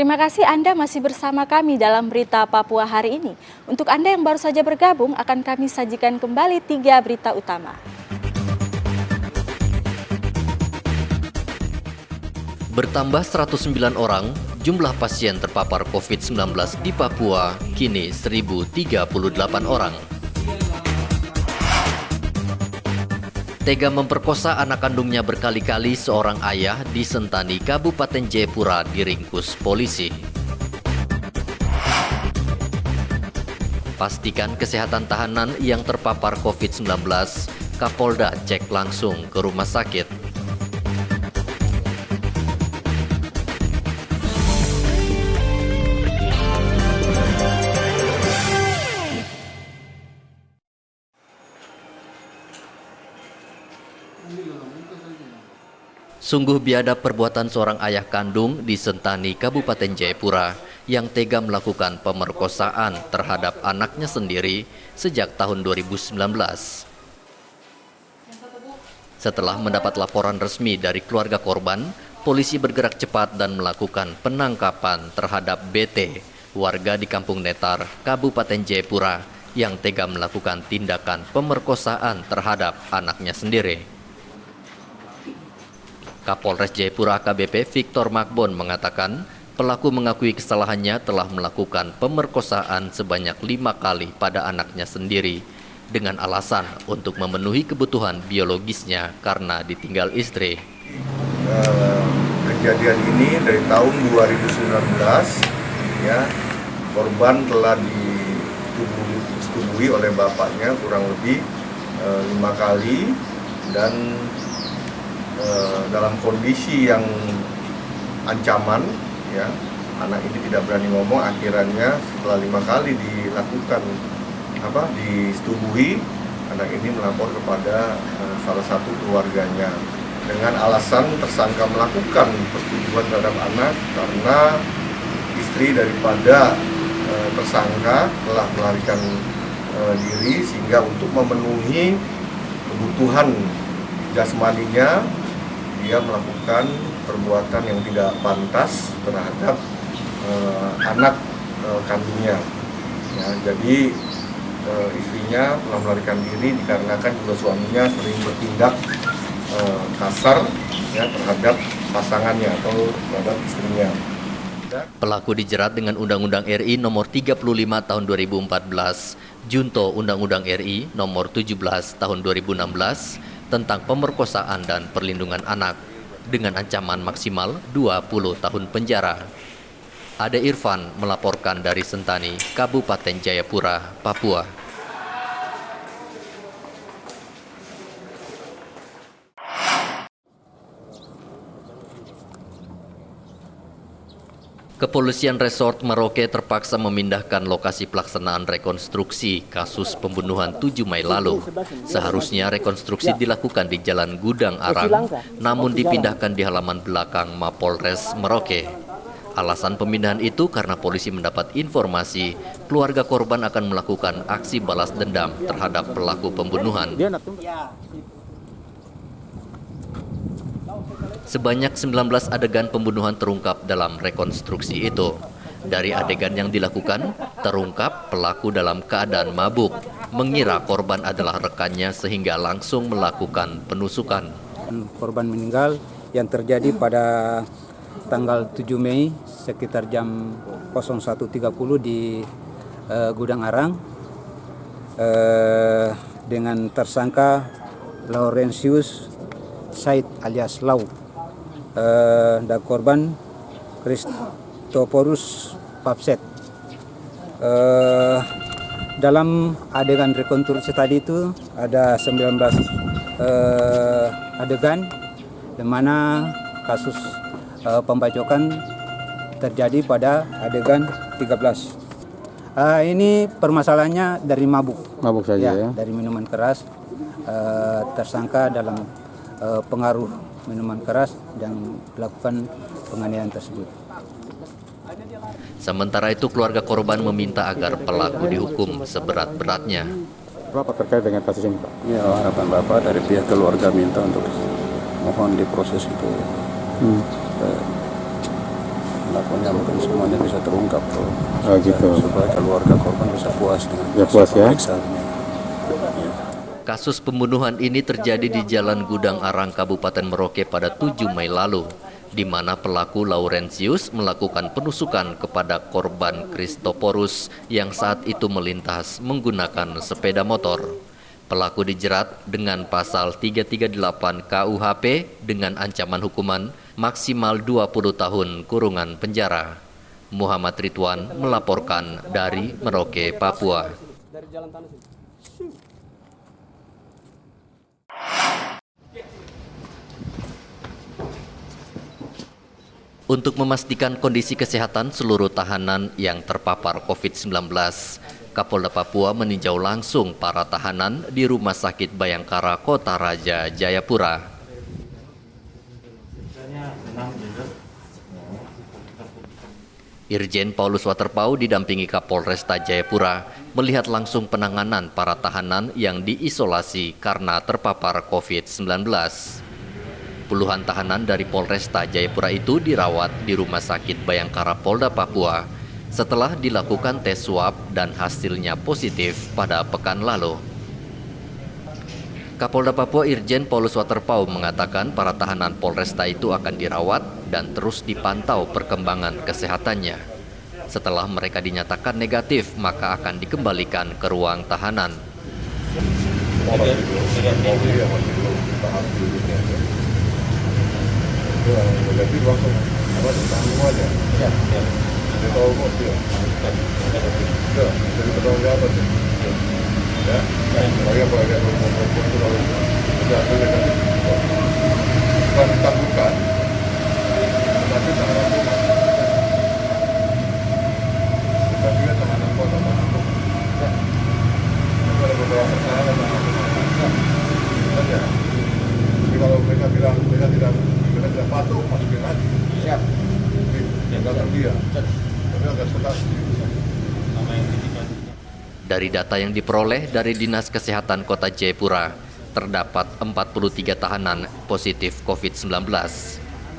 Terima kasih Anda masih bersama kami dalam Berita Papua hari ini. Untuk Anda yang baru saja bergabung, akan kami sajikan kembali 3 berita utama. Bertambah 109 orang, jumlah pasien terpapar COVID-19 di Papua kini 1.038 orang. Tega memperkosa anak kandungnya berkali-kali, seorang ayah di Sentani, Kabupaten Jayapura diringkus polisi. Pastikan kesehatan tahanan yang terpapar COVID-19, Kapolda cek langsung ke rumah sakit. Sungguh biadab perbuatan seorang ayah kandung di Sentani, Kabupaten Jayapura yang tega melakukan pemerkosaan terhadap anaknya sendiri sejak tahun 2019. Setelah mendapat laporan resmi dari keluarga korban, polisi bergerak cepat dan melakukan penangkapan terhadap BT, warga di Kampung Netar, Kabupaten Jayapura yang tega melakukan tindakan pemerkosaan terhadap anaknya sendiri. Kapolres Jayapura AKBP Victor Makbon mengatakan pelaku mengakui kesalahannya telah melakukan pemerkosaan sebanyak 5 kali pada anaknya sendiri dengan alasan untuk memenuhi kebutuhan biologisnya karena ditinggal istri. Kejadian ini dari tahun 2019 ya, korban telah disetubui oleh bapaknya kurang lebih 5 kali dan dalam kondisi yang ancaman, ya, anak ini tidak berani ngomong. Akhirnya setelah 5 kali dilakukan disetubuhi, anak ini melapor kepada salah satu keluarganya dengan alasan tersangka melakukan persetubuhan terhadap anak karena istri daripada tersangka telah melarikan diri, sehingga untuk memenuhi kebutuhan jasmaninya dia melakukan perbuatan yang tidak pantas terhadap anak kandungnya. Ya, jadi istrinya telah melarikan diri dikarenakan juga suaminya sering bertindak kasar ya, terhadap pasangannya atau terhadap istrinya. Pelaku dijerat dengan Undang-Undang RI Nomor 35 Tahun 2014, Junto Undang-Undang RI Nomor 17 Tahun 2016 tentang pemerkosaan dan perlindungan anak dengan ancaman maksimal 20 tahun penjara. Ade Irfan melaporkan dari Sentani, Kabupaten Jayapura, Papua. Kepolisian Resort Merauke terpaksa memindahkan lokasi pelaksanaan rekonstruksi kasus pembunuhan 7 Mei lalu. Seharusnya rekonstruksi dilakukan di Jalan Gudang Arang, namun dipindahkan di halaman belakang Mapolres Merauke. Alasan pemindahan itu karena polisi mendapat informasi keluarga korban akan melakukan aksi balas dendam terhadap pelaku pembunuhan. Sebanyak 19 adegan pembunuhan terungkap dalam rekonstruksi itu. Dari adegan yang dilakukan, terungkap pelaku dalam keadaan mabuk, mengira korban adalah rekannya sehingga langsung melakukan penusukan. Korban meninggal yang terjadi pada tanggal 7 Mei sekitar jam 01.30 di Gudang Arang dengan tersangka Laurentius Said alias Lau. Dan korban Christophorus Papset. Dalam adegan rekonstruksi tadi itu ada 19 adegan di mana kasus pembacokan terjadi pada adegan 13. Ini permasalahannya dari mabuk saja ya. Dari minuman keras, tersangka dalam pengaruh minuman keras dan melakukan penganiayaan tersebut. Sementara itu keluarga korban meminta agar pelaku dihukum seberat-beratnya. Bapak terkait dengan kasus ini, Pak? Ya, harapan Bapak dari pihak keluarga minta untuk mohon diproses itu pelakunya mungkin semuanya bisa terungkap tuh. Oh gitu. Supaya keluarga korban bisa puas dengan Ya, puas ya. pemeriksaannya. Ya. Kasus pembunuhan ini terjadi di Jalan Gudang Arang, Kabupaten Merauke pada 7 Mei lalu, di mana pelaku Laurentius melakukan penusukan kepada korban Christoporus yang saat itu melintas menggunakan sepeda motor. Pelaku dijerat dengan pasal 338 KUHP dengan ancaman hukuman maksimal 20 tahun kurungan penjara. Muhammad Ridwan melaporkan dari Merauke, Papua. Untuk memastikan kondisi kesehatan seluruh tahanan yang terpapar COVID-19, Kapolda Papua meninjau langsung para tahanan di Rumah Sakit Bayangkara Kota Raja, Jayapura. Irjen Paulus Waterpau didampingi Kapolresta Jayapura melihat langsung penanganan para tahanan yang diisolasi karena terpapar COVID-19. Puluhan tahanan dari Polresta Jayapura itu dirawat di Rumah Sakit Bayangkara Polda Papua setelah dilakukan tes swab dan hasilnya positif pada pekan lalu. Kapolda Papua Irjen Paulus Waterpau mengatakan para tahanan Polresta itu akan dirawat dan terus dipantau perkembangan kesehatannya. Setelah mereka dinyatakan negatif, maka akan dikembalikan ke ruang tahanan. Kalau mereka bilang mereka tidak patuh, masukin lagi. Siap. Tinggalkan dia. Tapi agak sekelas. Dari data yang diperoleh dari Dinas Kesehatan Kota Jayapura, terdapat 43 tahanan positif COVID-19.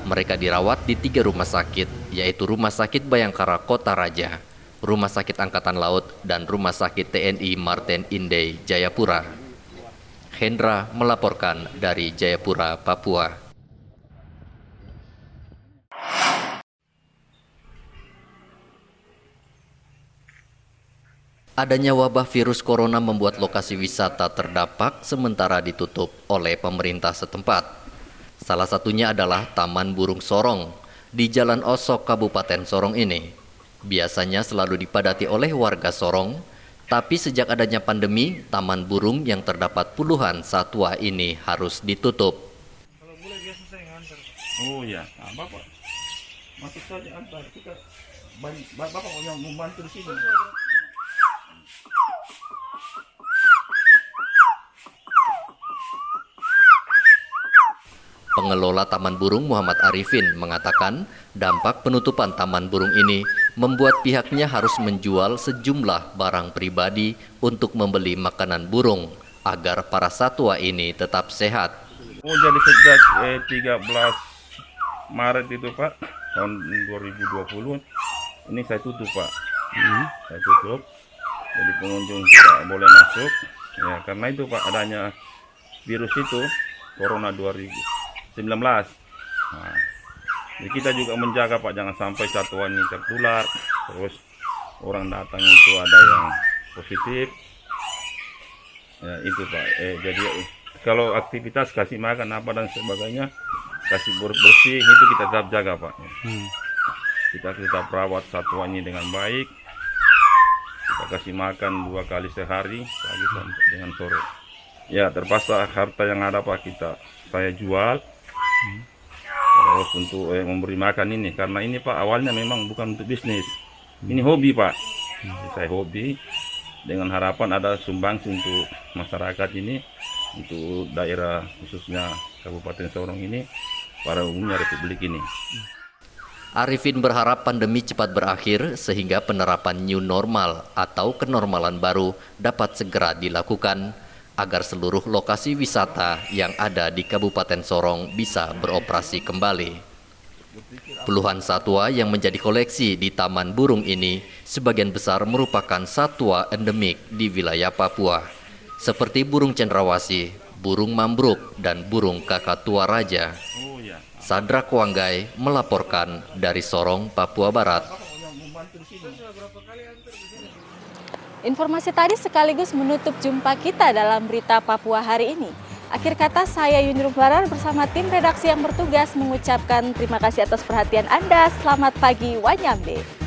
Mereka dirawat di 3 rumah sakit, yaitu Rumah Sakit Bayangkara Kota Raja, Rumah Sakit Angkatan Laut, dan Rumah Sakit TNI Martin Inday, Jayapura. Hendra melaporkan dari Jayapura, Papua. Adanya wabah virus corona membuat lokasi wisata terdampak sementara ditutup oleh pemerintah setempat. Salah satunya adalah Taman Burung Sorong di Jalan Osok, Kabupaten Sorong ini. Biasanya selalu dipadati oleh warga Sorong, tapi sejak adanya pandemi, Taman Burung yang terdapat puluhan satwa ini harus ditutup. Kalau boleh biasa saya ngantar. Oh ya, nah, Bapak masuk saja antar. Bapak yang membantu di sini. Pengelola Taman Burung Muhammad Arifin mengatakan dampak penutupan Taman Burung ini membuat pihaknya harus menjual sejumlah barang pribadi untuk membeli makanan burung agar para satwa ini tetap sehat. Oh jadi sejak 13 Maret itu Pak, tahun 2020 ini saya tutup Pak. Saya tutup, jadi pengunjung tidak boleh masuk. Ya karena itu Pak, adanya virus itu, Corona 2019. Nah, jadi kita juga menjaga Pak, jangan sampai satwa ini tertular. Terus orang datang itu ada yang positif. Ya itu Pak. Jadi kalau aktivitas kasih makan apa dan sebagainya, kasih bersih itu kita tetap jaga Pak. Kita tetap rawat satwa ini dengan baik. Kita kasih makan 2 kali sehari, pagi sampai dengan sore. Ya terpaksa harta yang ada Pak saya jual. Terus untuk memberi makan ini, karena ini Pak awalnya memang bukan untuk bisnis, ini hobi Pak. Saya hobi dengan harapan ada sumbangsi untuk masyarakat ini, untuk daerah khususnya Kabupaten Sorong ini, para umumnya Republik ini. Arifin berharap pandemi cepat berakhir sehingga penerapan new normal atau kenormalan baru dapat segera dilakukan agar seluruh lokasi wisata yang ada di Kabupaten Sorong bisa beroperasi kembali. Puluhan satwa yang menjadi koleksi di Taman Burung ini sebagian besar merupakan satwa endemik di wilayah Papua, seperti burung cendrawasih, burung mambruk, dan burung kakatua raja. Sandra Kuanggai melaporkan dari Sorong, Papua Barat. Informasi tadi sekaligus menutup jumpa kita dalam berita Papua hari ini. Akhir kata saya Yunrum Barar bersama tim redaksi yang bertugas mengucapkan terima kasih atas perhatian Anda. Selamat pagi Wanyambe.